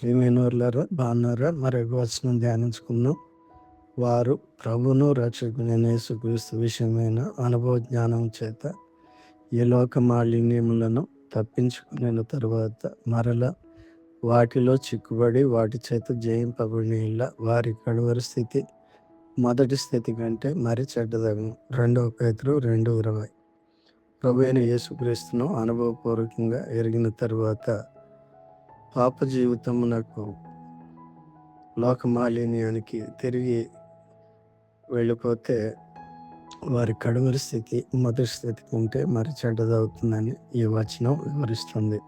ప్రియమైన వాళ్ళారా, బాగున్నారా? మరొక వచనం ధ్యానించుకుందాం. వారు ప్రభువును రక్షకుడైన యేసుక్రీస్తు విషయమైన అనుభవ జ్ఞానం చేత ఈ లోక మాలిన్యములను తప్పించుకున్న తరువాత మరల వాటిలో చిక్కుబడి వాటి చేత జయింపబడిన వారి కడవరి స్థితి మొదటి స్థితి కంటే మరి చెడ్డదగును. 2 పేతురు 2:20. ప్రభు అయిన యేసుక్రీస్తును అనుభవపూర్వకంగా ఎరిగిన తరువాత పాప జీవితమునకు లోక మాలిన్యానికి తిరిగి వెళ్ళిపోతే వారి కడవరి స్థితి మొదటి స్థితి కంటే మరి చెడ్డదవుతుందని ఈ వచనం వివరిస్తుంది.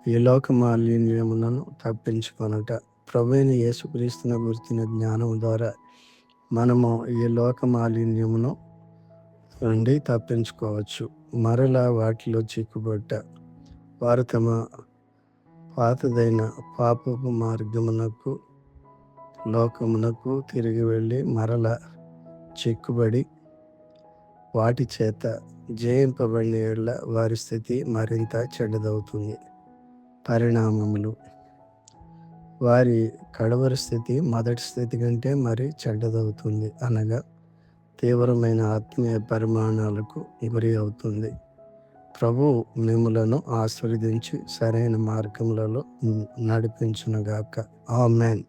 ఈ లోక మాలిన్యములను తప్పించుకొనుట. ప్రభువైన యేసుక్రీస్తును గుర్తిన జ్ఞానం ద్వారా మనము ఈ లోక మాలిన్యమును నుండి తప్పించుకోవచ్చు. మరలా వాటిలో చిక్కుబట్ట వారు తమ పాతదైన పాపపు మార్గమునకు లోకమునకు తిరిగి వెళ్ళి మరల చిక్కుబడి వాటి చేత జయింపబడిన యెడల వారి స్థితి మరింత చెడ్డదవుతుంది. పరిణామములు. వారి కడవరి స్థితి మొదటి స్థితి కంటే మరి చెడ్డదవుతుంది, అనగా తీవ్రమైన ఆత్మీయ పరిమాణాలకు గురి అవుతుంది. ప్రభు మిమ్ములను ఆశీర్వదించి సరైన మార్గములలో నడిపించునుగాక. ఆమేన్.